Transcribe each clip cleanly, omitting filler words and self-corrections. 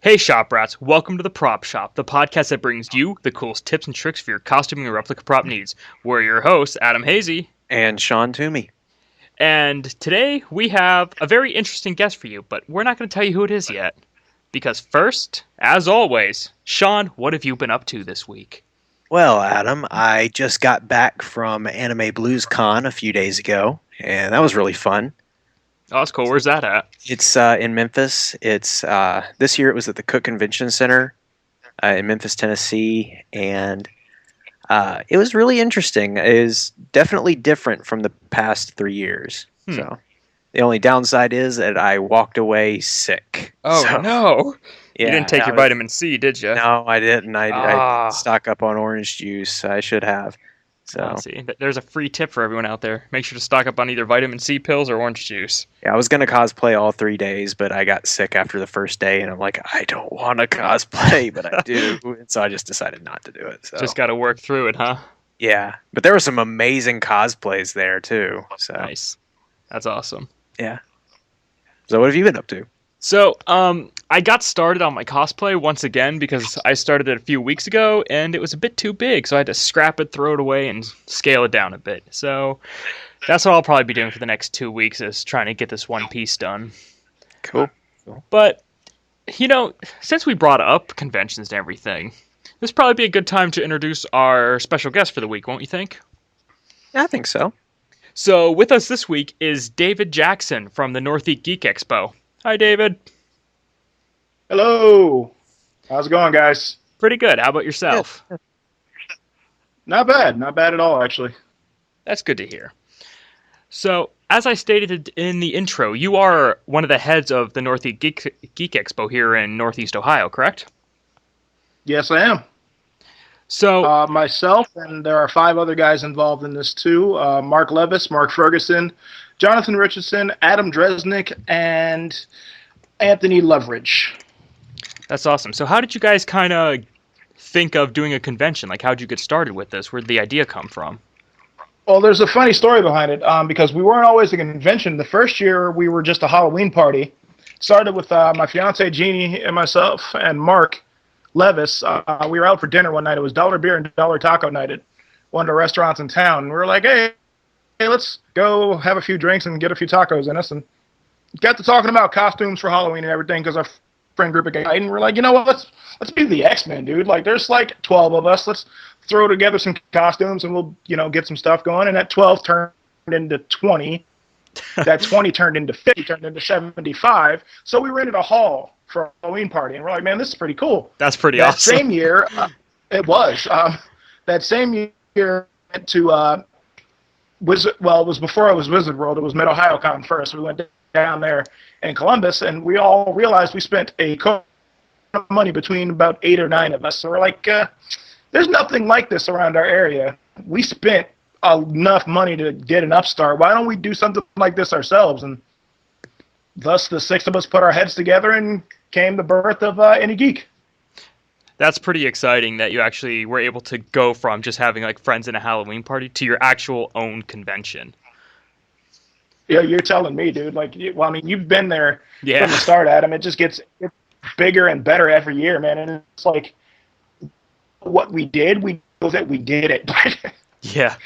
Hey shop rats, welcome to the Prop Shop, the podcast that brings you the coolest tips and tricks for your costuming and replica prop needs. We're your hosts, Adam Hazy. And Sean Toomey. And today we have a very interesting guest for you, but we're not going to tell you who it is yet. Because first, as always, Sean, what have you been up to this week? Well, Adam, I just got back from Anime Blues Con a few days ago, and that was really fun. Oh, that's cool. Where's that at? It's in Memphis. It's this year it was at the Cook Convention Center in Memphis, Tennessee, and it was really interesting. It is definitely different from the past 3 years. So the only downside is that I walked away sick. Oh, no. Yeah, you didn't take your vitamin C, did you? No, I didn't. I didn't stock up on orange juice. I should have. So see, there's a free tip for everyone out there. Make sure to stock up on either vitamin C pills or orange juice. yeah, I was gonna cosplay all 3 days, but I got sick after the first day, and I'm like, I don't want to cosplay, but I do, and so I just decided not to do it. So Just got to work through it, huh? yeah, but there were some amazing cosplays there too. So Nice. That's awesome. yeah. So what have you been up to? So, I got started on my cosplay once again because I started it a few weeks ago and it was a bit too big, so I had to scrap it, throw it away, and scale it down a bit. So, that's what I'll probably be doing for the next 2 weeks is trying to get this one piece done. Cool. But, since we brought up conventions and everything, this would probably be a good time to introduce our special guest for the week, won't you think? Yeah, I think so. So, with us this week is David Jackson from the Northeast Geek Expo. Hi, David. Hello. How's it going, guys? Pretty good. How about yourself? Not bad. Not bad at all, actually. That's good to hear. So, as I stated in the intro, you are one of the heads of the Northeast Geek Expo here in Northeast Ohio, correct? Yes, I am. So, Myself, and there are 5 other guys involved in this too. Mark Levis, Mark Ferguson, Jonathan Richardson, Adam Dresnick, and Anthony Leverage. that's awesome. So, how did you guys kind of think of doing a convention? Like, how did you get started with this? Where did the idea come from? Well, there's a funny story behind it because we weren't always a convention. The first year, we were just a Halloween party. Started with my fiance Jeannie and myself and Mark Levis. We were out for dinner one night. It was dollar beer and dollar taco night at one of the restaurants in town. And we were like, hey, let's go have a few drinks and get a few tacos in us. And got to talking about costumes for Halloween and everything because our friend group of guys, and we're like, you know what, let's be the X-Men, dude. Like, there's like 12 of us. Let's throw together some costumes and we'll, get some stuff going. And that 12 turned into 20. That 20 turned into 50, turned into 75. So we rented a hall for a Halloween party. And we're like, man, this is pretty cool. That's pretty That awesome. same year, it was. That same year went to it was before it was Wizard World. It was Mid-Ohio-Con first. We went down there in Columbus, and we all realized we spent a of money between about 8 or 9 of us. So we're like, there's nothing like this around our area. We spent enough money to get an upstart. Why don't we do something like this ourselves? And thus, the 6 of us put our heads together and came the birth of Any Geek. That's pretty exciting that you actually were able to go from just having like friends in a Halloween party to your actual own convention. Yeah, you're telling me, dude. Like, you've been there from the Yeah. start, Adam. It just gets bigger and better every year, man. And it's like what we did, we know that we did it. Yeah.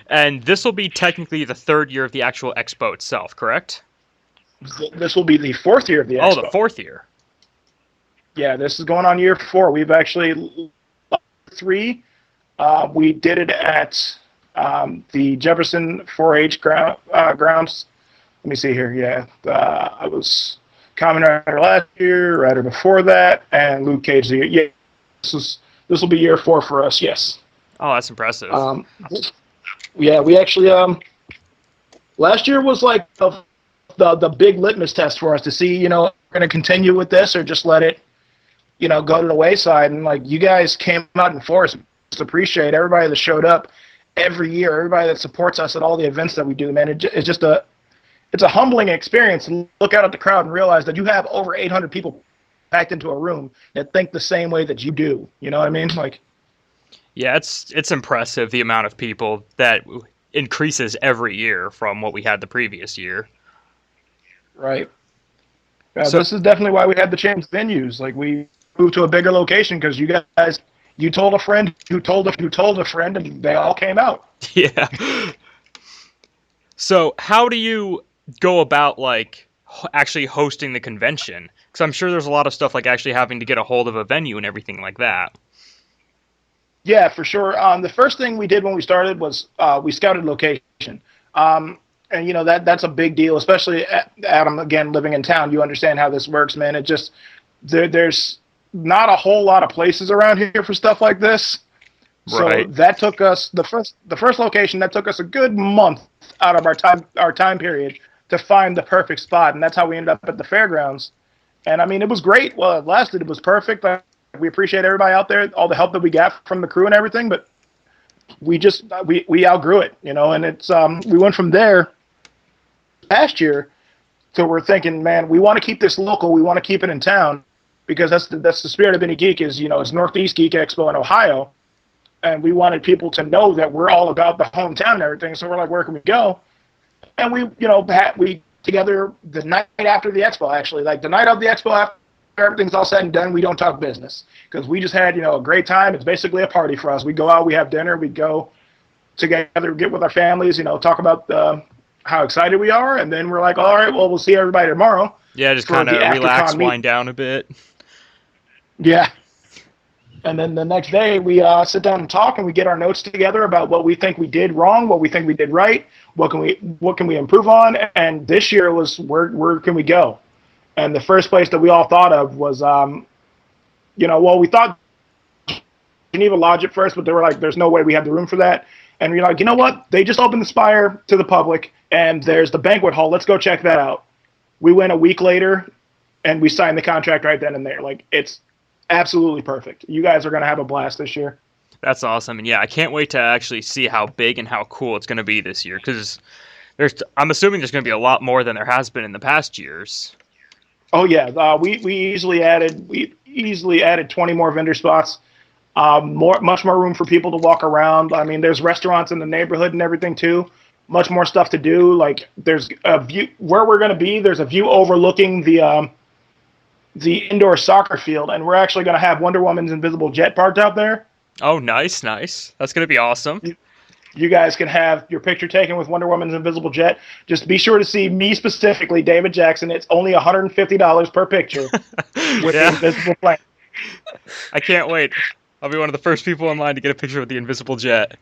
And this will be technically the 3rd year of the actual expo itself, correct? This will be the 4th year of the Oh, expo. the 4th year. Yeah, this is going on year 4. We've actually 3. We did it at the Jefferson 4-H grounds. Let me see here. Yeah, I was Kamen Rider last year, Rider before that, and Luke Cage the year. Yeah, this will be year 4 for us. Yes. Oh, that's impressive. Yeah, we actually last year was like the big litmus test for us to see, we're going to continue with this or just let it, go to the wayside. And like, you guys came out in force. Just appreciate everybody that showed up every year, everybody that supports us at all the events that we do, man. It's just it's a humbling experience to look out at the crowd and realize that you have over 800 people packed into a room that think the same way that you do. You know what I mean? Like, yeah, it's impressive the amount of people that increases every year from what we had the previous year. right. So This is definitely why we had to change venues. Like we moved to a bigger location because you guys, you told a friend who told a friend, and they all came out. yeah. So how do you go about like actually hosting the convention? Because I'm sure there's a lot of stuff like actually having to get a hold of a venue and everything like that. Yeah, for sure. The first thing we did when we started was we scouted location. And that's a big deal, especially Adam, again, living in town. You understand how this works, man. It just there's not a whole lot of places around here for stuff like this. So Right. that took us the first location that took us a good month out of our time period to find the perfect spot, and that's how we ended up at the fairgrounds. And I mean, it was great. Well, it lasted. It was perfect. We appreciate everybody out there, all the help that we got from the crew and everything. But we outgrew it, and it's we went from there last year to we're thinking, man, we want to keep this local. We want to keep it in town because that's the spirit of Indie Geek is it's Northeast Geek Expo in Ohio. And we wanted people to know that we're all about the hometown and everything. So we're like, where can we go? And we together the night after the expo, actually, like the night of the expo, after everything's all said and done, we don't talk business because we just had, a great time. It's basically a party for us. We go out, we have dinner, we go together, get with our families, talk about how excited we are. And then we're like, all right, well, we'll see everybody tomorrow. Yeah, just kind of relax, wind down a bit. Yeah. And then the next day, we sit down and talk, and we get our notes together about what we think we did wrong, what we think we did right, what can we improve on. And this year was where can we go? And the first place that we all thought of was, we thought Geneva Lodge at first, but they were like, there's no way we have the room for that. And we're like, you know what? They just opened the Spire to the public, and there's the banquet hall. Let's go check that out. We went a week later, and we signed the contract right then and there. Like, it's absolutely perfect. You guys are going to have a blast this year. That's awesome. And yeah, I can't wait to actually see how big and how cool it's going to be this year because I'm assuming there's going to be a lot more than there has been in the past years. Oh yeah, we easily added 20 more vendor spots. Much more room for people to walk around. I mean, there's restaurants in the neighborhood and everything too. Much more stuff to do. Like there's a view where we're going to be. There's a view overlooking the indoor soccer field, and we're actually going to have Wonder Woman's invisible jet parked out there. Oh, nice. That's going to be awesome. You guys can have your picture taken with Wonder Woman's invisible jet. Just be sure to see me specifically, David Jackson. It's only $150 per picture with the invisible plane. I can't wait. I'll be one of the first people in line to get a picture with the invisible jet.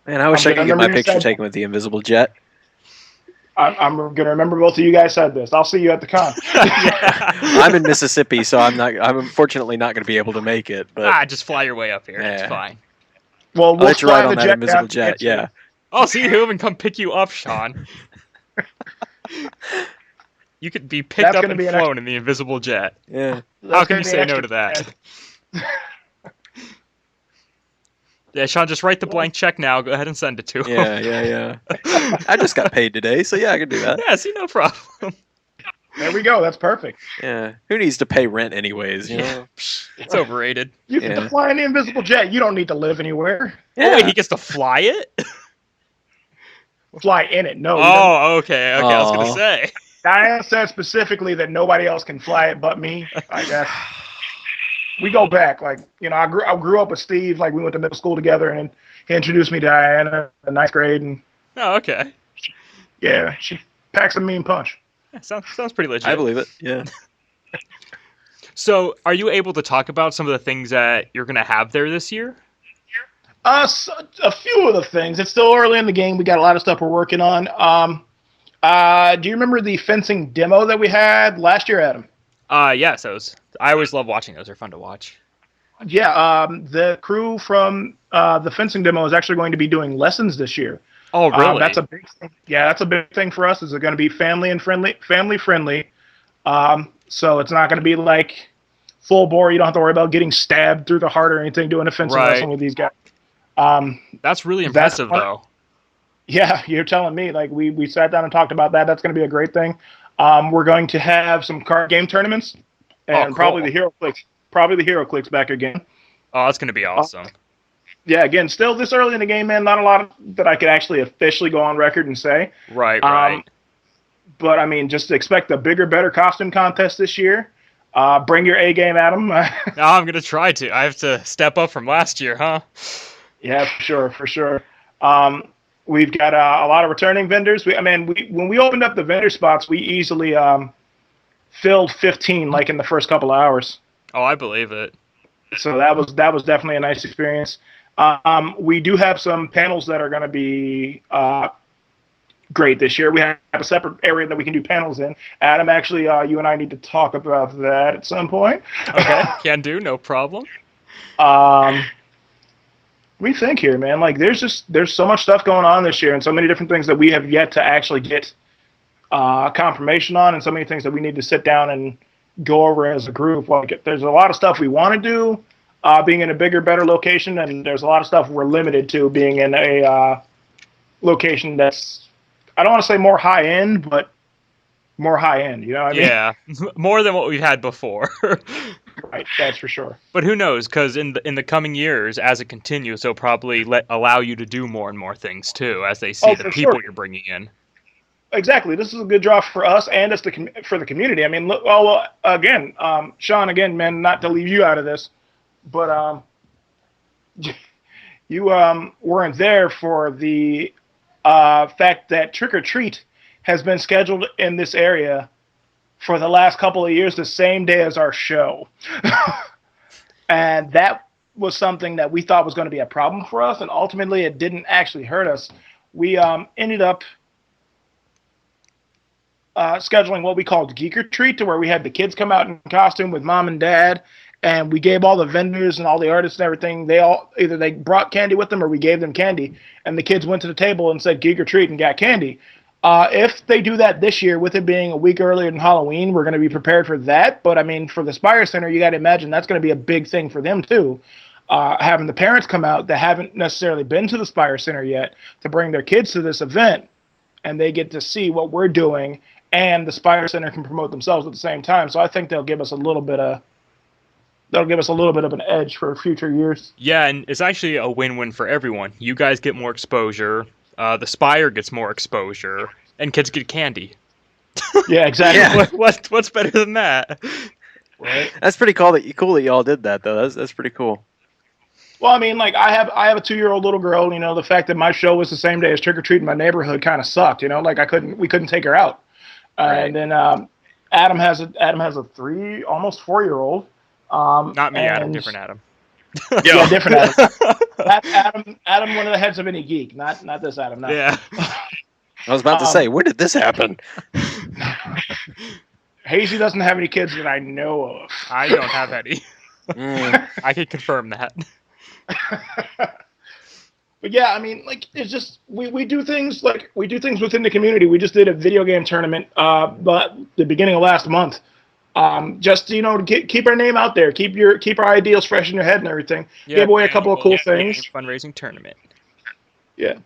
Man, I wish I could get my picture taken with the invisible jet. I'm going to remember both of you guys said this. I'll see you at the con. I'm in Mississippi, so I'm unfortunately not going to be able to make it. But just fly your way up here. Yeah. It's fine. Well, we'll let you ride on that jet invisible jet. Yeah. I'll see who and come pick you up, Sean. You could be picked up and flown in the invisible jet. Yeah. How can you say no to that? Yeah, Sean, just write the blank check now. Go ahead and send it to him. Yeah. I just got paid today, so yeah, I can do that. Yeah, see, no problem. There we go. That's perfect. Yeah. Who needs to pay rent anyways? You know? It's overrated. You get to fly in the invisible jet. You don't need to live anywhere. Yeah. Oh, wait, he gets to fly it? Fly in it. No. Oh, okay. I was going to say. Diane said specifically that nobody else can fly it but me, I guess. We go back, I grew up with Steve, we went to middle school together, and he introduced me to Diana in ninth grade, and okay. Yeah, she packs a mean punch. Yeah, sounds pretty legit. I believe it. Yeah. So, are you able to talk about some of the things that you're going to have there this year? So, a few of the things. It's still early in the game. We got a lot of stuff we're working on. Do you remember the fencing demo that we had last year, Adam? Yes, I always love watching those. They're fun to watch. Yeah, the crew from the fencing demo is actually going to be doing lessons this year. Oh, really? That's a big thing. Yeah, that's a big thing for us. Is it going to be family friendly? So it's not going to be like full bore. You don't have to worry about getting stabbed through the heart or anything doing a fencing lesson with these guys. That's really impressive, though. Yeah, you're telling me. We sat down and talked about that. That's going to be a great thing. We're going to have some card game tournaments, and probably the Hero Clicks back again. Oh, that's going to be awesome. Yeah, again, still this early in the game, man. Not a lot that I could actually officially go on record and say. Right. But I mean, just expect a bigger, better costume contest this year. Bring your A game, Adam. Now I'm gonna try to. I have to step up from last year, huh? Yeah, for sure, for sure. We've got a lot of returning vendors. When we opened up the vendor spots, we easily filled 15 like in the first couple of hours. Oh, I believe it. So that was definitely a nice experience. We do have some panels that are going to be great this year. We have a separate area that we can do panels in. Adam, actually, you and I need to talk about that at some point. Okay, can do, no problem. We think here, man. Like, there's so much stuff going on this year, and so many different things that we have yet to actually get confirmation on, and so many things that we need to sit down and go over as a group. Like, there's a lot of stuff we want to do, being in a bigger, better location, and there's a lot of stuff we're limited to being in a location that's, I don't want to say more high end, but more high end. You know what I mean? Yeah, more than what we've had before. Right, that's for sure. But who knows? Because in the coming years, as it continues, they'll probably allow you to do more and more things too, as they see the people you're bringing in. Exactly. This is a good draw for us and for the community. I mean, look, again, Sean, again, man, not to leave you out of this, but you weren't there for the fact that Trick or Treat has been scheduled in this area for the last couple of years, the same day as our show. And that was something that we thought was going to be a problem for us, and ultimately it didn't actually hurt us. We ended up scheduling what we called Geek or Treat, to where we had the kids come out in costume with mom and dad, and we gave all the vendors and all the artists and everything, either they brought candy with them or we gave them candy, and the kids went to the table and said Geek or Treat and got candy. If they do that this year, with it being a week earlier than Halloween, we're going to be prepared for that. But I mean, for the Spire Center, you got to imagine that's going to be a big thing for them too. Having the parents come out that haven't necessarily been to the Spire Center yet to bring their kids to this event, and they get to see what we're doing, and the Spire Center can promote themselves at the same time. So I think they'll give us a little bit of an edge for future years. Yeah, and it's actually a win-win for everyone. You guys get more exposure. The Spire gets more exposure, and kids get candy. Yeah, exactly. Yeah. What's better than that? Right. That's pretty cool that y'all did that though. That's pretty cool. Well, I mean, like I have a 2-year-old little girl. You know, the fact that my show was the same day as Trick or Treat in my neighborhood kind of sucked. You know, like we couldn't take her out. Right. And then Adam has a 3, almost 4-year-old. Not me, Adam. Different Adam. Yeah, different Adam. Adam, one of the heads of any geek, not this Adam. No. Yeah. I was about to say, when did this happen? Hazy doesn't have any kids that I know of. I don't have any. I can confirm that. But yeah, I mean, like, it's just we do things within the community. We just did a video game tournament, but the beginning of last month. Just to keep our name out there, keep our ideals fresh in your head and everything. Yeah, gave away a couple of cool things. Fundraising tournament. Yeah.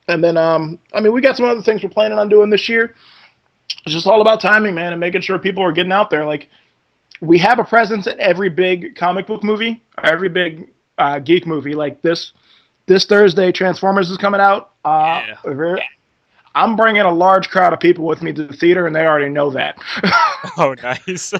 And then I mean, we got some other things we're planning on doing this year. It's just all about timing, man, and making sure people are getting out there. Like, we have a presence at every big comic book movie, every big geek movie. Like this Thursday, Transformers is coming out. I'm bringing a large crowd of people with me to the theater, and they already know that. Oh, nice.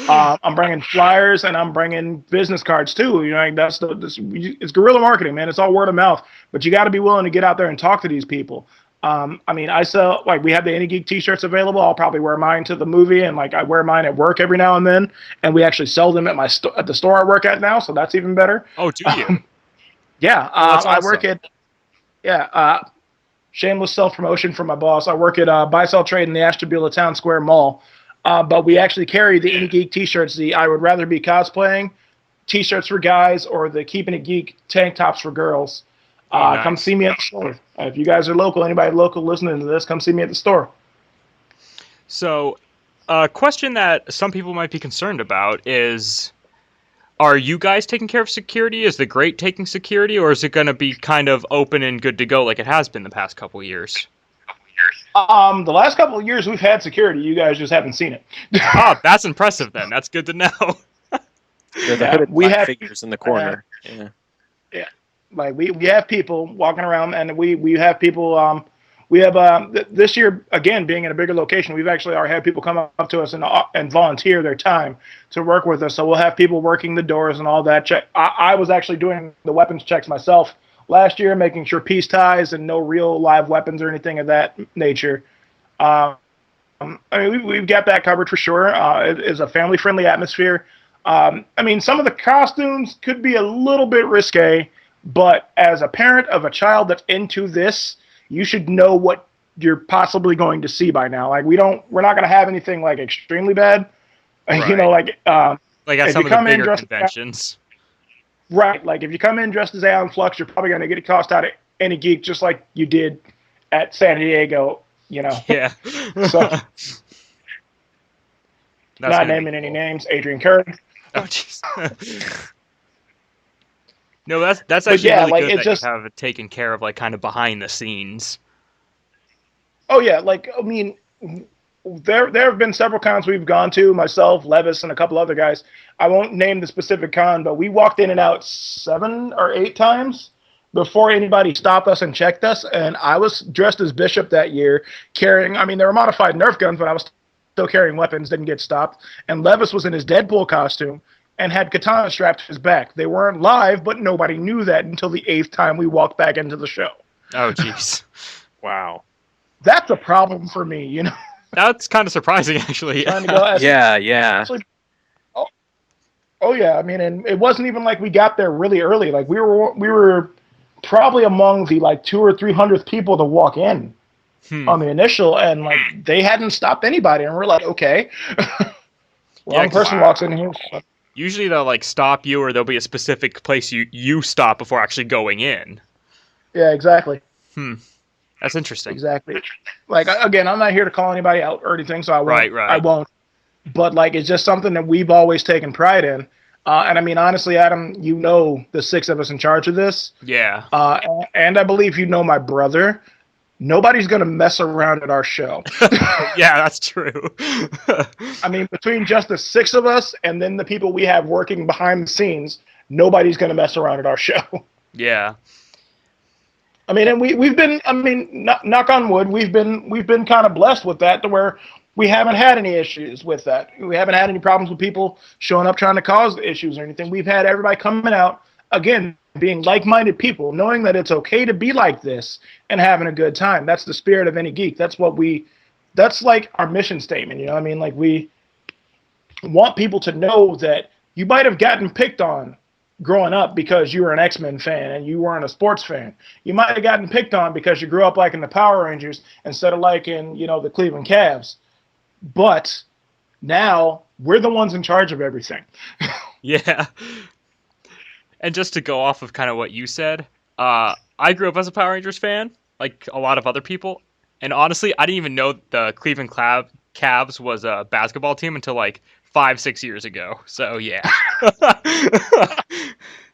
I'm bringing flyers, and I'm bringing business cards too. You know, like it's guerrilla marketing, man. It's all word of mouth. But you got to be willing to get out there and talk to these people. I mean, I sell, like, we have the Any Geek T-shirts available. I'll probably wear mine to the movie, and like I wear mine at work every now and then. And we actually sell them at at the store I work at now, so that's even better. Oh, do you? Yeah, that's awesome. I work at shameless self-promotion from my boss. I work at Buy Sell Trade in the Ashtabula Town Square Mall. But we actually carry the Indie Geek t-shirts, the I Would Rather Be Cosplaying t-shirts for guys, or the Keeping It Geek tank tops for girls. Nice. Come see me at the store. If you guys are local, anybody local listening to this, come see me at the store. So, a question that some people might be concerned about is, are you guys taking care of security? Is the Great taking security, or is it going to be kind of open and good to go like it has been the past couple of years? The last couple of years we've had security. You guys just haven't seen it. Oh, that's impressive then. That's good to know. There's the hooded black figures in the corner. Yeah. Like we have people walking around, and we have people. We have this year, again, being in a bigger location, we've actually already had people come up to us and volunteer their time to work with us. So we'll have people working the doors and all that. I was actually doing the weapons checks myself last year, making sure peace ties and no real live weapons or anything of that nature. I mean, we've got that covered for sure. It is a family-friendly atmosphere. I mean, some of the costumes could be a little bit risque, but as a parent of a child that's into this, you should know what you're possibly going to see by now. Like we're not going to have anything like extremely bad. Right. You know, like at some of the bigger As, conventions. right. Like if you come in dressed as Alan Flux, you're probably going to get a cost out of any geek, just like you did at San Diego. You know. Yeah. So. Not naming any names. Adrian Curry. Oh jeez. No, that's actually really good that you have it taken care of, like kind of behind the scenes. Oh yeah, like I mean, there have been several cons we've gone to, myself, Levis, and a couple other guys. I won't name the specific con, but we walked in and out 7 or 8 times before anybody stopped us and checked us. And I was dressed as Bishop that year, carrying. I mean, they were modified Nerf guns, but I was still carrying weapons. Didn't get stopped. And Levis was in his Deadpool costume and had katana strapped to his back. They weren't live, but nobody knew that until the 8th time we walked back into the show. Oh, jeez. Wow. That's a problem for me, you know? That's kind of surprising, actually. Yeah. Actually, oh, yeah. I mean, and it wasn't even like we got there really early. Like, we were probably among the, 200 or 300th people to walk in on the initial, and, they hadn't stopped anybody. And we're like, okay. Wrong person walks in here. Usually they'll stop you, or there'll be a specific place you stop before actually going in. Yeah, exactly. That's interesting. Exactly. Again, I'm not here to call anybody out or anything, so I won't. Right. I won't. But it's just something that we've always taken pride in. And I mean, honestly, Adam, you know the 6 of us in charge of this. Yeah. And I believe you know my brother. Nobody's going to mess around at our show. Yeah, that's true. I mean, between just the 6 of us and then the people we have working behind the scenes, nobody's going to mess around at our show. Yeah. I mean, and we've been, I mean, knock on wood, we've been kind of blessed with that to where we haven't had any issues with that. We haven't had any problems with people showing up trying to cause issues or anything. We've had everybody coming out, again, being like-minded people, knowing that it's okay to be like this and having a good time. That's the spirit of any geek. That's our mission statement, you know what I mean? We want people to know that you might have gotten picked on growing up because you were an X-Men fan and you weren't a sports fan. You might have gotten picked on because you grew up liking the Power Rangers instead of liking, the Cleveland Cavs. But now we're the ones in charge of everything. Yeah. And just to go off of kind of what you said, I grew up as a Power Rangers fan, like a lot of other people. And honestly, I didn't even know the Cleveland Cavs was a basketball team until 5-6 years ago. So yeah.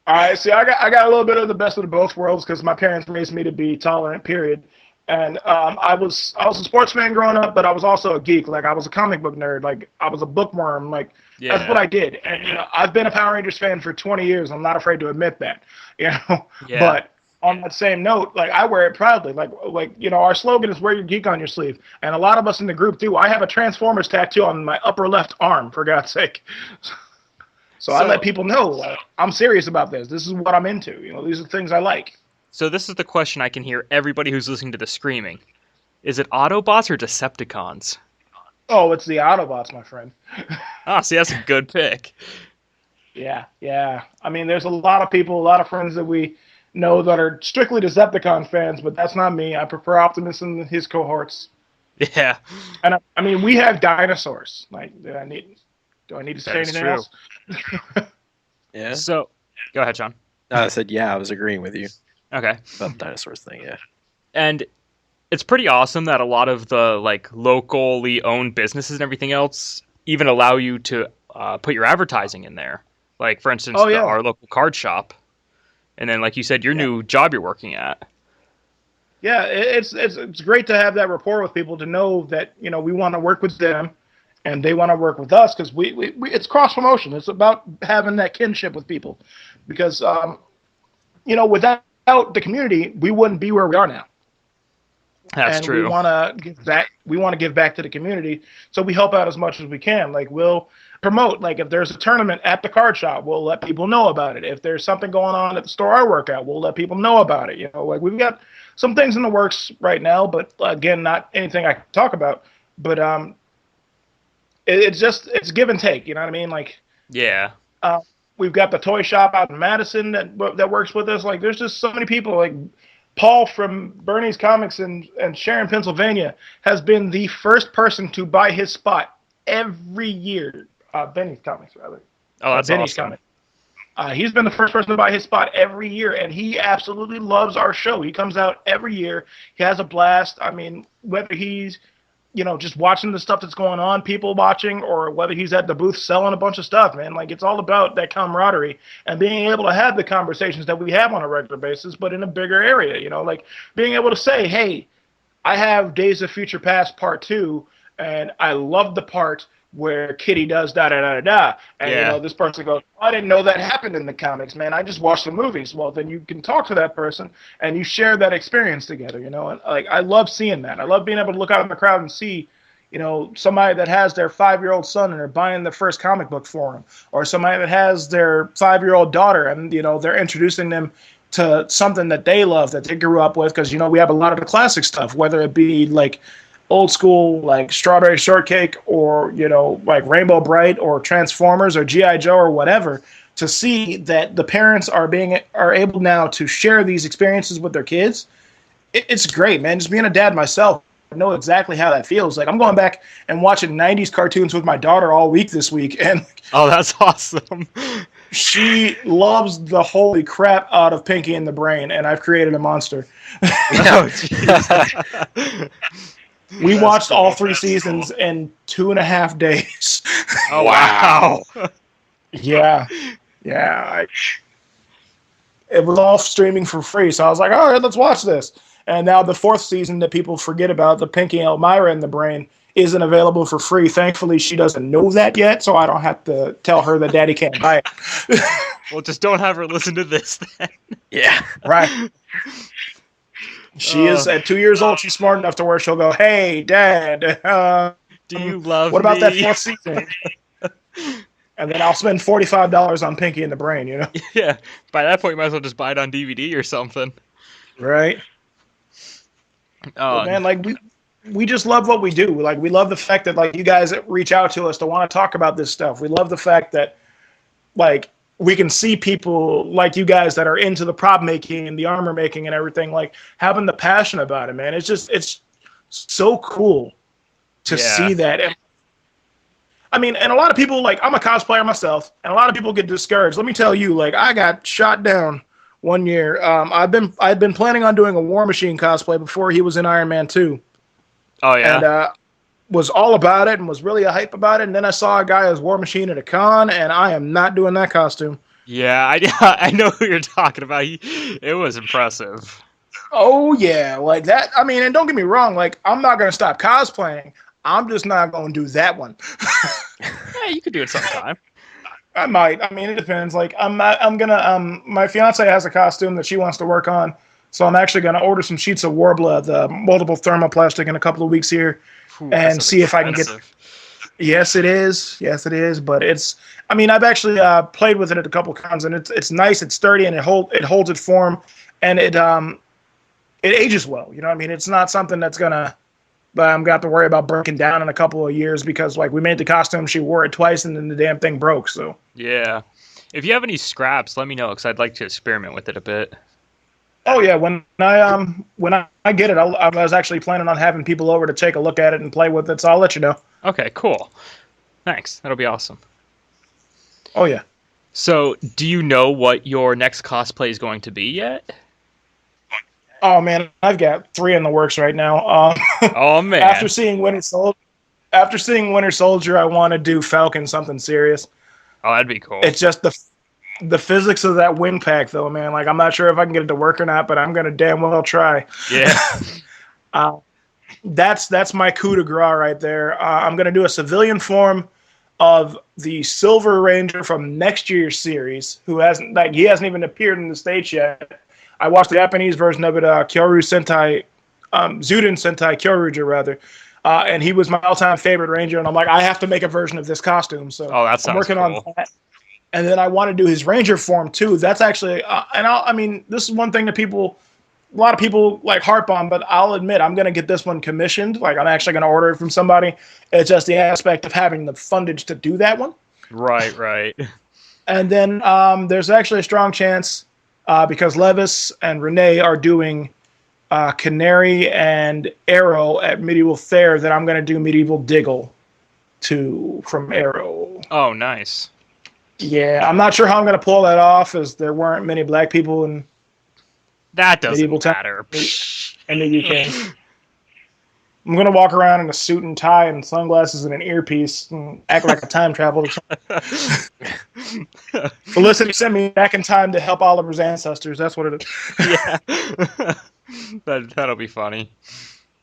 All right. See, I got a little bit of the best of both worlds because my parents raised me to be tolerant. Period. And I was a sports fan growing up, but I was also a geek. I was a comic book nerd. I was a bookworm. That's what I did. And I've been a Power Rangers fan for 20 years. I'm not afraid to admit that. Yeah. But on that same note, I wear it proudly. Our slogan is "Wear your geek on your sleeve," and a lot of us in the group do. I have a Transformers tattoo on my upper left arm, for God's sake. So I let people know I'm serious about this. This is what I'm into. These are the things I like. So this is the question I can hear everybody who's listening to this screaming. Is it Autobots or Decepticons? Oh, it's the Autobots, my friend. See, that's a good pick. Yeah. I mean, there's a lot of people, a lot of friends that we know that are strictly Decepticon fans, but that's not me. I prefer Optimus and his cohorts. Yeah. And I mean, we have dinosaurs. Do I need to say anything else? Yeah. So, go ahead, Sean. I said, yeah, I was agreeing with you. Okay. About the dinosaurs thing, yeah. And it's pretty awesome that a lot of the locally owned businesses and everything else even allow you to put your advertising in there. For instance, our local card shop. And then, like you said, your new job you're working at. Yeah, it's great to have that rapport with people, to know that we want to work with them and they want to work with us, because we it's cross promotion. It's about having that kinship with people, because without the community, we wouldn't be where we are now. That's and we true. want to give back. We want to give back to the community, so we help out as much as we can. Like we'll promote. Like if there's a tournament at the card shop, we'll let people know about it. If there's something going on at the store I work at, we'll let people know about it. You know, like we've got some things in the works right now, but again, not anything I can talk about. But it's give and take. You know what I mean? Like Yeah. we've got the toy shop out in Madison that works with us. Like there's just so many people. Like Paul from Bernie's Comics in Sharon, Pennsylvania, has been the first person to buy his spot every year. Benny's Comics, rather. Oh, that's Benny's awesome. Comics. He's been the first person to buy his spot every year, and he absolutely loves our show. He comes out every year. He has a blast. I mean, whether he's just watching the stuff that's going on, people watching, or whether he's at the booth selling a bunch of stuff, man. Like, it's all about that camaraderie and being able to have the conversations that we have on a regular basis, but in a bigger area, like being able to say, hey, I have Days of Future Past Part 2, and I love the part where Kitty does da-da-da-da-da. And, this person goes, I didn't know that happened in the comics, man. I just watched the movies. Well, then you can talk to that person, and you share that experience together, And, like, I love seeing that. I love being able to look out in the crowd and see, somebody that has their 5-year-old son and they're buying the first comic book for him, or somebody that has their 5-year-old daughter and, they're introducing them to something that they love, that they grew up with, because, we have a lot of the classic stuff, whether it be, like, old school like Strawberry Shortcake or like Rainbow Bright or Transformers or G.I. Joe or whatever, to see that the parents are able now to share these experiences with their kids. It's great, man. Just being a dad myself, I know exactly how that feels. Like I'm going back and watching 90s cartoons with my daughter all week this week, and oh, that's awesome. She loves the holy crap out of Pinky and the Brain, and I've created a monster. We watched all 3 seasons in 2.5 days. Oh, wow. Yeah. It was all streaming for free, so I was like, all right, let's watch this. And now the 4th season that people forget about, the Pinky, Elmira, and the Brain, isn't available for free. Thankfully, she doesn't know that yet, so I don't have to tell her that Daddy can't buy it. Well, just don't have her listen to this then. Yeah. Right. She is at 2 years old. She's smart enough to where she'll go, "Hey, Dad, do you love what about me? that 4th season?" And then I'll spend $45 on Pinky and the Brain. Yeah. By that point, you might as well just buy it on DVD or something. Right. But man, like we just love what we do. Like we love the fact that like you guys reach out to us to want to talk about this stuff. We love the fact that like we can see people like you guys that are into the prop making and the armor making and everything, like having the passion about it, man. It's so cool to see that. And, I mean, and a lot of people, like, I'm a cosplayer myself, and a lot of people get discouraged. Let me tell you, like, I got shot down one year. I'd been planning on doing a War Machine cosplay before he was in Iron Man 2. Oh, yeah. And was all about it and was really a hype about it. And then I saw a guy as War Machine at a con, and I am not doing that costume. Yeah, I know who you're talking about. It was impressive. Oh, yeah. Like that. I mean, and don't get me wrong. Like, I'm not going to stop cosplaying. I'm just not going to do that one. Yeah, you could do it sometime. I might. I mean, it depends. Like, I'm gonna. My fiance has a costume that she wants to work on, so I'm actually gonna order some sheets of Warbler, the multiple thermoplastic, in a couple of weeks here, and see if I can get. Yes, it is. Yes, it is. But it's. I mean, I've actually played with it at a couple cons, and it's nice. It's sturdy, and it holds its form, and it ages well. You know what I mean? It's not something that's gonna. But I'm got to worry about breaking down in a couple of years because, like, we made the costume, she wore it twice, and then the damn thing broke. So yeah, if you have any scraps, let me know because I'd like to experiment with it a bit. Oh yeah, when I get it, I was actually planning on having people over to take a look at it and play with it. So I'll let you know. Okay, cool. Thanks. That'll be awesome. Oh yeah. So, do you know what your next cosplay is going to be yet? Oh man, I've got 3 in the works right now. Oh man! After seeing Winter Soldier, I want to do Falcon, something serious. Oh, that'd be cool. It's just the physics of that wing pack, though, man. Like I'm not sure if I can get it to work or not, but I'm gonna damn well try. Yeah. That's my coup de grace right there. I'm gonna do a civilian form of the Silver Ranger from next year's series, who hasn't he hasn't even appeared in the States yet. I watched the Japanese version of it, Kyoru Sentai Zuden Sentai Kyoryuger rather, and he was my all-time favorite ranger. And I'm like, I have to make a version of this costume. So Oh, that I'm sounds working cool. on that. And then I want to do his ranger form too. That's actually, I mean, this is one thing that a lot of people like harp on, but I'll admit I'm going to get this one commissioned. Like I'm actually going to order it from somebody. It's just the aspect of having the fundage to do that one. Right. And then there's actually a strong chance because Levis and Renee are doing Canary and Arrow at Medieval Fair that I'm going to do Medieval Diggle from Arrow. Oh, nice. Yeah, I'm not sure how I'm going to pull that off, as there weren't many black people in That doesn't medieval time matter. in the UK. I'm going to walk around in a suit and tie and sunglasses and an earpiece and act like a time traveler. Felicity sent me back in time to help Oliver's ancestors. That's what it is. Yeah. That'll be funny.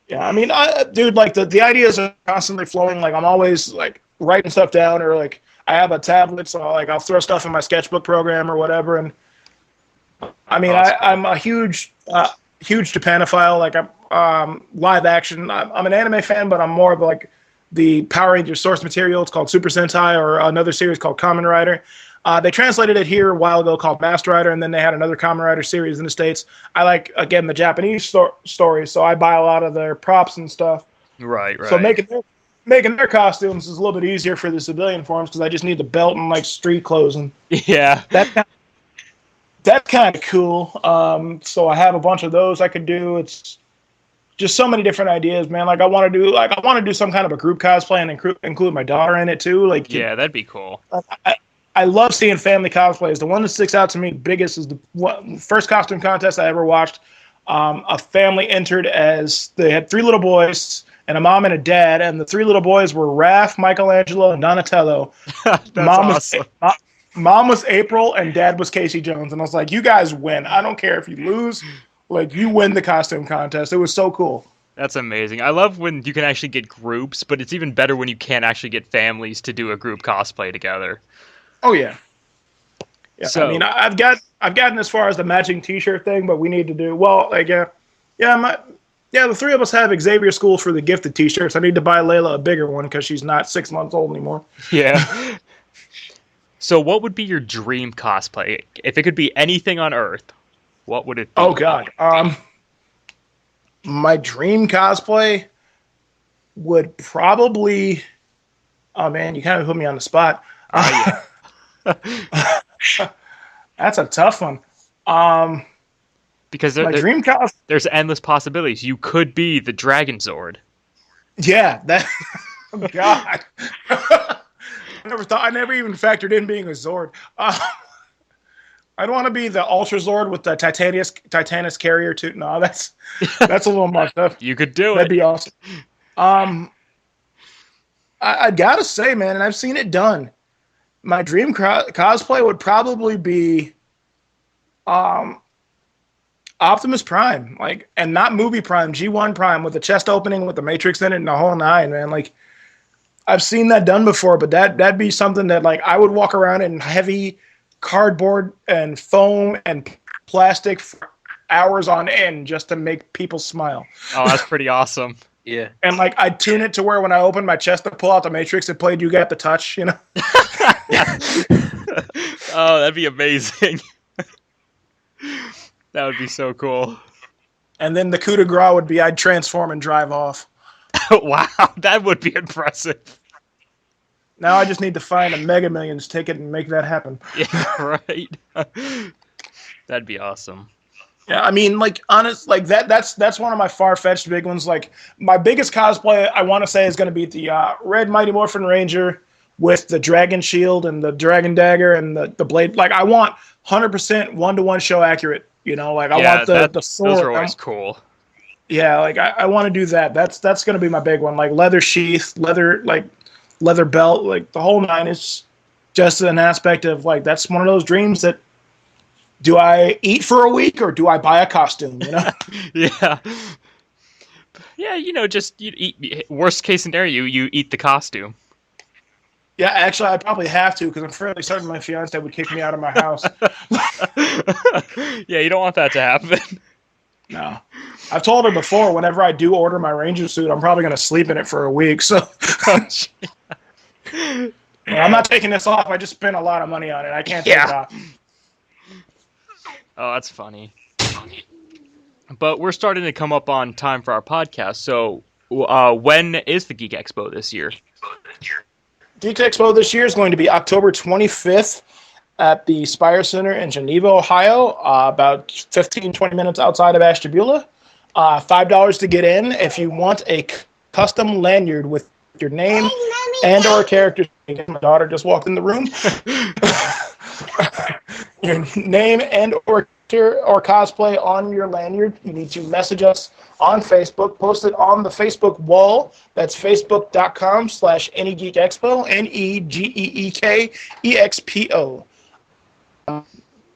Yeah, I mean, dude, like the ideas are constantly flowing. Like I'm always like writing stuff down, or like I have a tablet, so like I'll throw stuff in my sketchbook program or whatever. And I mean, I'm a huge Japanophile. Like I'm live action. I'm an anime fan, but I'm more of like the Power Rangers source material. It's called Super Sentai, or another series called Kamen Rider. They translated it here a while ago called Master Rider, and then they had another Kamen Rider series in the States. I like, again, the Japanese stories, so I buy a lot of their props and stuff. Right. So making their costumes is a little bit easier for the civilian forms because I just need the belt and like street clothes, and Yeah. that's kind of cool. So I have a bunch of those I could do. It's just so many different ideas, man. Like I want to do some kind of a group cosplay and include my daughter in it too. Like Yeah, that'd be cool. I love seeing family cosplays. The one that sticks out to me biggest is the first costume contest I ever watched. A family entered as they had 3 little boys and a mom and a dad, and the 3 little boys were Raph, Michelangelo, and Donatello. That's awesome. Mom was April, and dad was Casey Jones. And I was like, you guys win. I don't care if you lose. Like, you win the costume contest. It was so cool. That's amazing. I love when you can actually get groups, but it's even better when you can't actually get families to do a group cosplay together. Oh yeah. Yeah. So, I mean, I've gotten as far as the matching T-shirt thing, but we need to do the 3 of us have Xavier School for the gifted T-shirts. I need to buy Layla a bigger one because she's not 6 months old anymore. Yeah. So what would be your dream cosplay? If it could be anything on Earth, what would it be? Oh God. My dream cosplay would probably. Oh man, you kind of put me on the spot. Yeah. That's a tough one. Because My dream cosplay. there's endless possibilities. You could be the Dragon Zord. Yeah, that. Oh, God. I never even factored in being a Zord. I'd want to be the Ultra Zord with the Titanus carrier too. No, that's a little more stuff. You could do That'd it. be awesome. I gotta say, man, and I've seen it done. My dream cosplay would probably be Optimus Prime, like, and not movie Prime, G1 Prime with the chest opening with the Matrix in it and the whole nine, man. Like, I've seen that done before, but that'd be something that like I would walk around in heavy cardboard and foam and plastic for hours on end just to make people smile. Oh, that's pretty awesome. Yeah. And like I'd tune it to where when I opened my chest to pull out the Matrix, it played "You Got the Touch," you know. Oh, that'd be amazing. That would be so cool. And then the coup de grace would be I'd transform and drive off. Wow, that would be impressive. Now I just need to find a Mega Millions ticket and make that happen. Yeah, right. That'd be awesome. Yeah, I mean, like, honest, like that's one of my far-fetched big ones. Like, my biggest cosplay I want to say is going to be the Red Mighty Morphin Ranger with the Dragon Shield and the Dragon Dagger and the blade. Like, I want 100% one-to-one show accurate. You know, like I want the sword. Those are always cool. Yeah, like I want to do that. That's going to be my big one. Like leather sheath, leather belt, like the whole nine. Is just an aspect of like that's one of those dreams that. Do I eat for a week or do I buy a costume? You know? Yeah. Yeah, you know, just you eat. Worst case scenario, you eat the costume. Yeah, actually, I probably have to because I'm fairly certain my fiance would kick me out of my house. Yeah, you don't want that to happen. No. I've told her before, whenever I do order my Ranger suit, I'm probably going to sleep in it for a week. So I'm not taking this off. I just spent a lot of money on it. I can't take it off. Oh, that's funny. But we're starting to come up on time for our podcast. So when is the Geek Expo this year? Geek Expo this year is going to be October 25th at the Spire Center in Geneva, Ohio, about 15, 20 minutes outside of Ashtabula. $5 to get in. If you want a custom lanyard with your name and or character, my daughter just walked in the room. Your name and or cosplay on your lanyard, you need to message us on Facebook, post it on the Facebook wall. That's facebook.com/AnyGeekExpo, NEGEEKEXPO.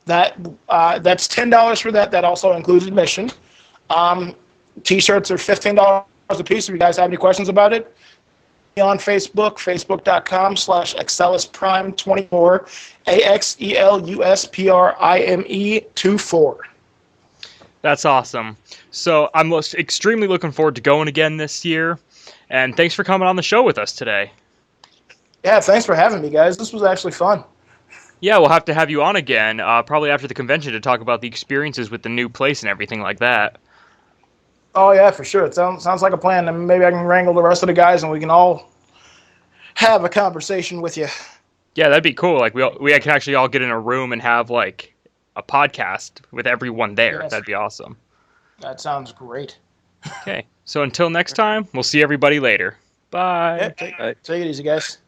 That's $10 for that. That also includes admission. T-shirts are $15 a piece. If you guys have any questions about it, on Facebook, facebook.com/ExcelusPrime24, AXELUSPRIME24. That's awesome. So I'm extremely looking forward to going again this year. And thanks for coming on the show with us today. Yeah, thanks for having me, guys. This was actually fun. Yeah, we'll have to have you on again, probably after the convention, to talk about the experiences with the new place and everything like that. Oh, yeah, for sure. It sounds like a plan. And maybe I can wrangle the rest of the guys and we can all have a conversation with you. Yeah, that'd be cool. Like we can actually all get in a room and have like a podcast with everyone there. Yes. That'd be awesome. That sounds great. Okay, so until next time, we'll see everybody later. Bye. Yeah, take it easy, guys.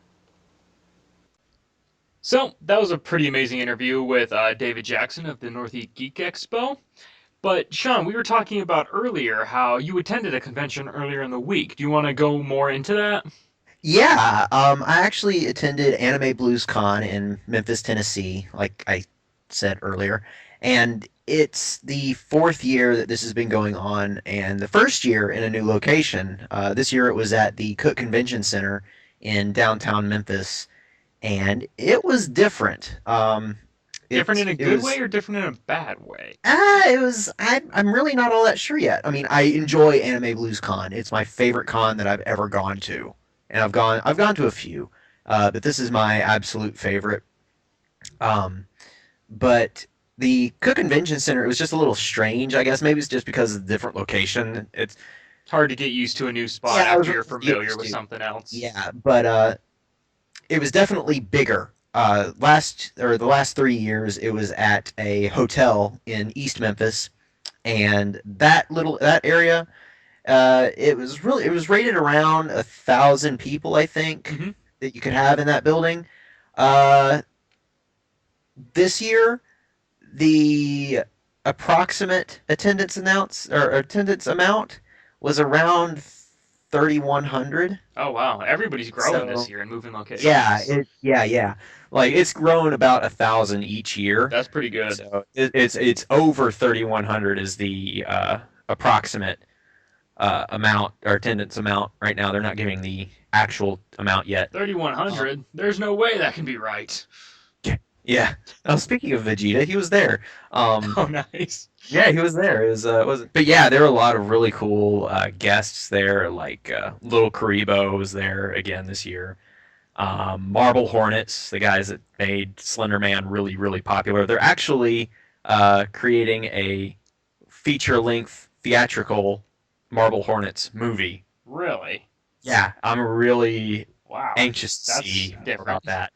So that was a pretty amazing interview with David Jackson of the Northeast Geek Expo. But Sean, we were talking about earlier how you attended a convention earlier in the week. Do you want to go more into that? Yeah, I actually attended Anime Blues Con in Memphis, Tennessee, like I said earlier, and it's the 4th year that this has been going on, and the first year in a new location. This year it was at the Cook Convention Center in downtown Memphis, and it was different. Different in a good way or different in a bad way? It was. I'm really not all that sure yet. I mean, I enjoy Anime Blues Con. It's my favorite con that I've ever gone to. And I've gone to a few, but this is my absolute favorite. But the Cook Convention Center, it was just a little strange, I guess. Maybe it's just because of the different location. It's hard to get used to a new spot after you're familiar with something else. Yeah, but it was definitely bigger. The last 3 years, it was at a hotel in East Memphis, and that area. It was rated around 1,000 people, I think, that you could have in that building. This year, the approximate attendance amount was around 3,100. Oh wow! Everybody's growing this year and moving locations. Yeah. Like it's grown about 1,000 each year. That's pretty good. So it's over 3,100 is the approximate amount or attendance amount right now. They're not giving the actual amount yet. 3,100? There's no way that can be right. Yeah. Speaking of Vegeta, he was there. Oh, nice. Yeah, he was there. But yeah, there were a lot of really cool guests there. Like Little Karibo was there again this year. Marble Hornets, the guys that made Slender Man really, really popular. They're actually creating a feature-length theatrical Marble Hornets movie. Really? Yeah, I'm really anxious to see about that.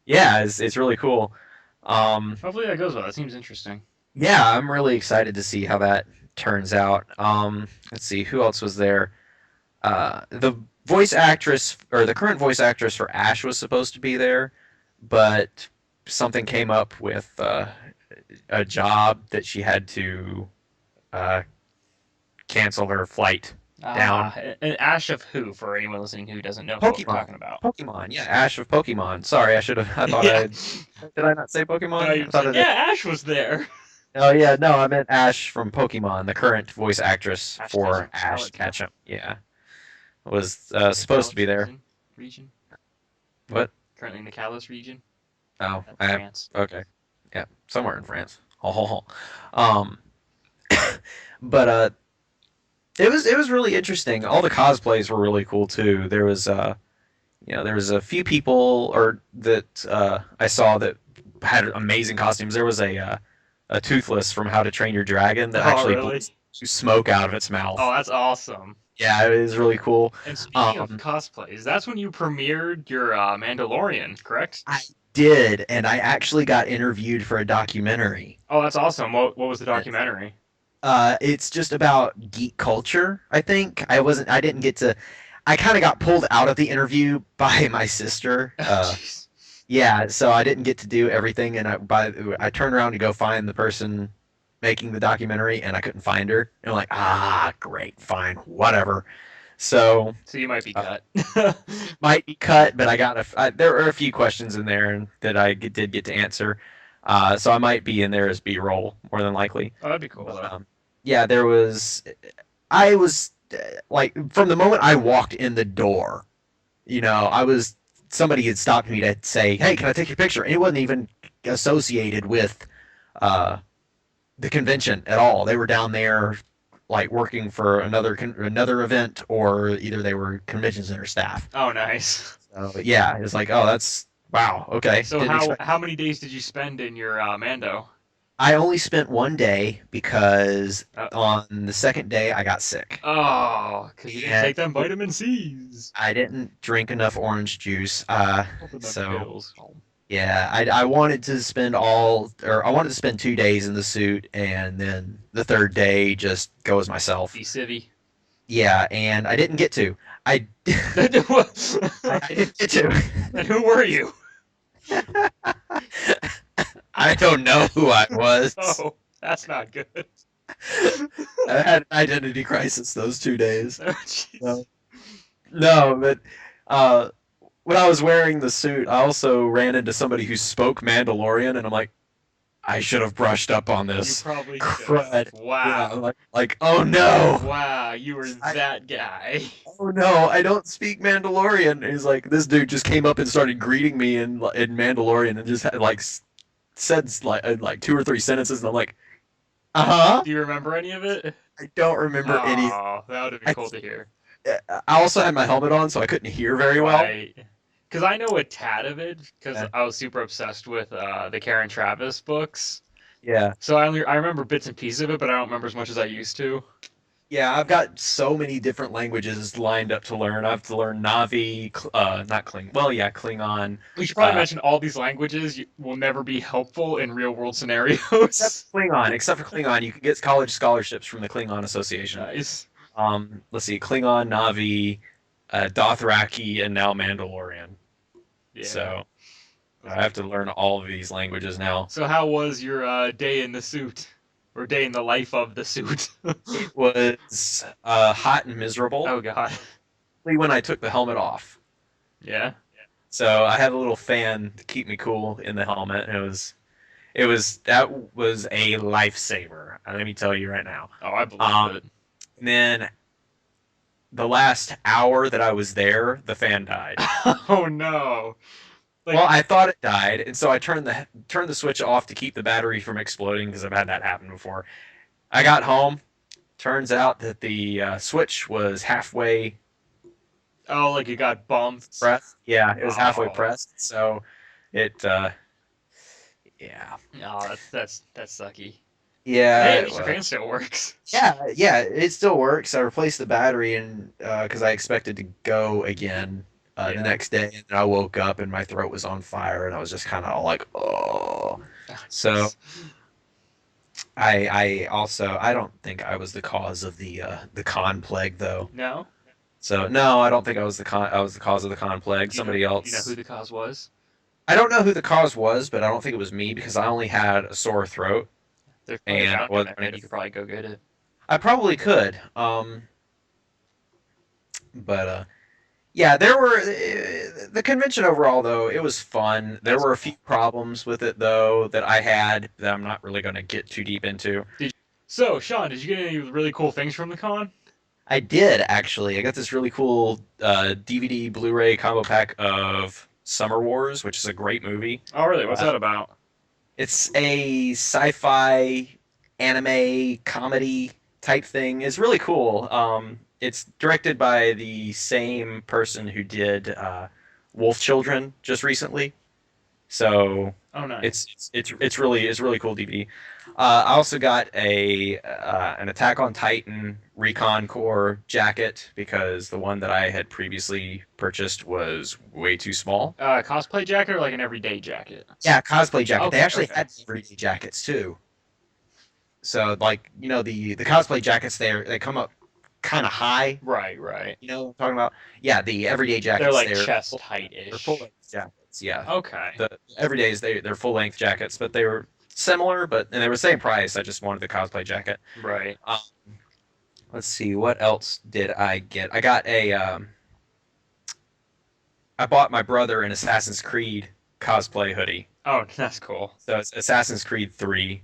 Yeah, it's really cool. Hopefully that goes well. That seems interesting. Yeah, I'm really excited to see how that turns out. Let's see, who else was there? The voice actress, or the current voice actress for Ash was supposed to be there, but something came up with a job that she had to cancel her flight down. An Ash of who, for anyone listening who doesn't know what we're talking about? Pokemon, yeah, Ash of Pokemon. Sorry, I should have. I thought did I not say Pokemon? No, Ash was there. Oh yeah, no, I meant Ash from Pokemon, the current voice actress for Ash Ketchum. Yeah, was supposed to be there. Region. What? Currently in the Kalos region. Oh, France. Okay, yeah, somewhere in France. But It was really interesting. All the cosplays were really cool too. There was there was a few people or that I saw that had amazing costumes. There was a Toothless from How to Train Your Dragon that Oh, actually really? blew smoke out of its Oh, mouth. that's awesome. Yeah, it was really cool. And speaking of Um, cosplays, that's when you premiered your Mandalorian, correct? I did, and I actually got interviewed for a documentary. Oh, that's awesome. What was the documentary? It's just about geek culture. I think I didn't get to. I kind of got pulled out of the interview by my sister. Jeez. Yeah, so I didn't get to do everything, and I turned around to go find the person making the documentary, and I couldn't find her. And I'm like, great, fine, whatever. So So you might be cut. might be cut, but there were a few questions in there that did get to answer. So I might be in there as B-roll more than likely. Oh, that'd be cool. But, Though. yeah, I was like from the moment I walked in the door, somebody had stopped me to say, "Hey, can I take your picture?" And it wasn't even associated with uh, the convention at all. They were down there like working for another event, or either they were convention center staff. Oh, nice. So yeah, it's like, oh, that's wow, okay. So Didn't expect. how many days did you spend in your Mando? I only spent one day because Uh, on the second day I got sick. oh, because you didn't Yeah. take them vitamin C's. I didn't drink enough orange juice. Open them So pills. yeah, I wanted to I wanted to spend 2 days in the suit, and then the third day just go as myself. Be civvy. Yeah, and I didn't get to. I, I didn't get to. And who were you? I don't know who I was. Oh, that's not good. I had an identity crisis those 2 days. Oh, jeez. No, no, but when I was wearing the suit, I also ran into somebody who spoke Mandalorian, and I'm like, I should have brushed up on You this. probably Crud. should. Wow. Yeah, oh no, Wow, you were that guy. oh no, I don't speak Mandalorian. And he's like, this dude just came up and started greeting me in Mandalorian, and just had said like 2 or 3 sentences, and I'm like, uh-huh. Do you remember any of it? I don't remember any. Oh, that would have been cool to hear. I also had my helmet on, so I couldn't hear very well. Right. Because I know a tad of it, because Yeah. I was super obsessed with the Karen Travis books. Yeah. So I remember bits and pieces of it, but I don't remember as much as I used to. Yeah, I've got so many different languages lined up to learn. I have to learn Navi, not Kling. Well, yeah, Klingon. We should probably mention all these languages will never be helpful in real world scenarios. Except for Klingon, you can get college scholarships from the Klingon Association. Nice. Let's see, Klingon, Navi, Dothraki, and now Mandalorian. Yeah. So I have to learn all of these languages now. So how was your day in the suit? Or day in the life of the suit? It was hot and miserable. Oh, God. When I took the helmet off. Yeah? So I had a little fan to keep me cool in the helmet. That was a lifesaver. Let me tell you right now. Oh, I believe it. And then the last hour that I was there, the fan died. Oh, no. Like, Well, I thought it died, and so I turned the switch off to keep the battery from exploding because I've had that happen before. I got home. Turns out that the switch was halfway oh, like it got bumped. pressed. Yeah, it was halfway Oh. pressed, so it. Yeah. Oh, that's sucky. Yeah. Hey, at least your fan still works. Yeah, it still works. I replaced the battery and because I expected to go again the Yeah. next day, and then I woke up and my throat was on fire, and I was just kind of like, oh. So I don't think I was the cause of the con plague though. No? So no, I don't think I was the cause of the con plague. Somebody else. Do you know who the cause was? I don't know who the cause was, but I don't think it was me because I only had a sore throat. There's And probably what- a documentary, you could probably go get it. I probably could. But yeah, there were the convention overall though. It was fun. There were a few problems with it though that I had that I'm not really going to get too deep into. So, Sean, did you get any really cool things from the con? I did actually. I got this really cool DVD Blu-ray combo pack of Summer Wars, which is a great movie. Oh, really? What's that about? It's a sci-fi anime comedy type thing is really cool. It's directed by the same person who did Wolf Children just recently. So Oh, nice. it's really cool DVD. I also got an Attack on Titan Recon Core jacket because the one that I had previously purchased was way too small. Cosplay jacket or like an everyday jacket? Yeah, cosplay jacket. They Okay, actually okay. had everyday jackets too. So like the cosplay jackets they come up kind of high. Right, right. You know what I'm talking about? Yeah, the everyday jackets They're like they're chest height-ish. they're full length jackets. Yeah, Okay. the everydays they're full length jackets, but they were similar, and they were the same price. I just wanted the cosplay jacket. Right. Let's see, what else did I get? I got I bought my brother an Assassin's Creed cosplay hoodie. Oh, that's cool. So it's Assassin's Creed 3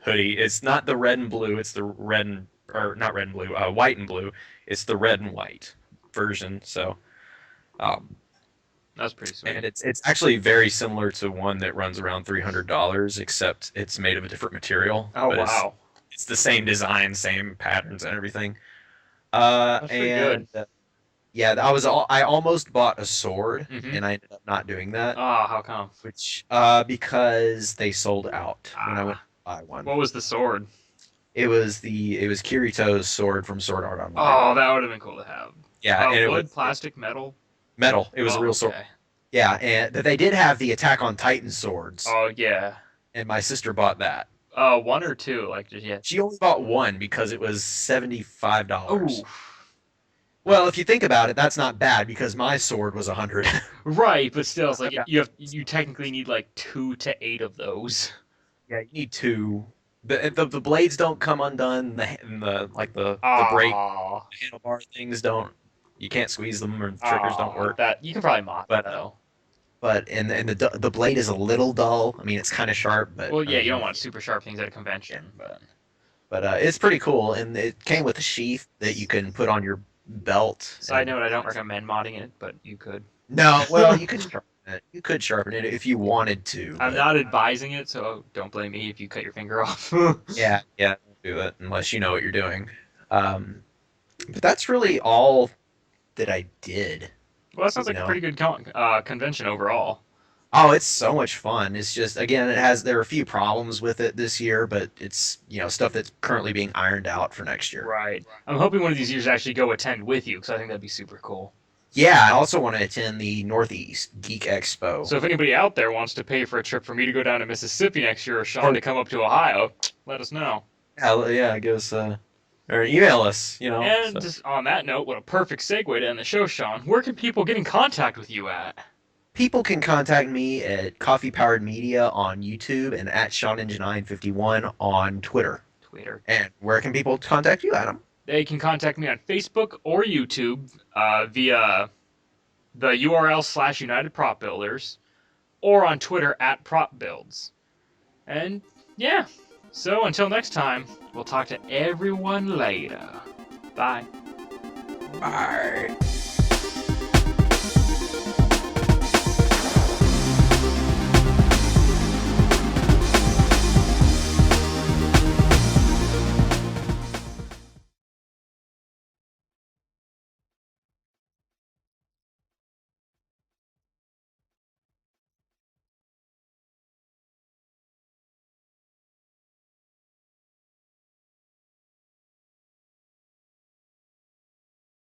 hoodie. It's not the red and blue. It's the not red and blue, white and blue. It's the red and white version. So, That's pretty sweet. and it's actually very similar to one that runs around $300, except it's made of a different material. Oh, But wow. it's the same design, same patterns, and everything. That's pretty good. Yeah, I almost bought a sword, Mhm. and I ended up not doing that, Ah, how come? which because they sold out when I went to buy one. What was the sword? It was Kirito's sword from Sword Art Online. Oh, that would have been cool to have. Yeah, and it Wood, was plastic, metal? metal. It was a Oh, real sword. okay. Yeah, and they did have the Attack on Titan swords, Oh, yeah. and my sister bought that. One or two, like, yeah. She only bought one because it was $75. Oh, Well, if you think about it, that's not bad because my sword was 100. right, but still, it's like you technically need like 2 to 8 of those. Yeah, you need two. The blades don't come undone. The brake Aw. handlebar things don't. You can't squeeze them, or the triggers don't work. That you can probably mod But, that though. And the blade is a little dull. I mean, it's kind of sharp, but Well, yeah, I mean, you don't want super sharp things at a convention, but It's pretty cool, and it came with a sheath that you can put on your belt. side note, I don't recommend modding it, but you could. No, well, you could sharpen it. You could sharpen it if you wanted to. I'm but- not advising it, so don't blame me if you cut your finger off. Yeah, don't do it unless you know what you're doing. But that's really all that I did. Well, that sounds like You a know. pretty good convention overall. Oh, it's so much fun. It's just again, there are a few problems with it this year, but it's stuff that's currently being ironed out for next year. Right. I'm hoping one of these years actually go attend with you, because I think that'd be super cool. Yeah, I also want to attend the Northeast Geek Expo. So if anybody out there wants to pay for a trip for me to go down to Mississippi next year, or Sean to come up to Ohio, let us know. yeah, give us or email us. And so. just on that note, what a perfect segue to end the show, Sean. Where can people get in contact with you at? People can contact me at Coffee Powered Media on YouTube and at SeanEngine951 on Twitter. And where can people contact you, Adam? They can contact me on Facebook or YouTube via the URL /UnitedPropBuilders or on Twitter at PropBuilds. And yeah, so until next time, we'll talk to everyone later. Bye. Bye.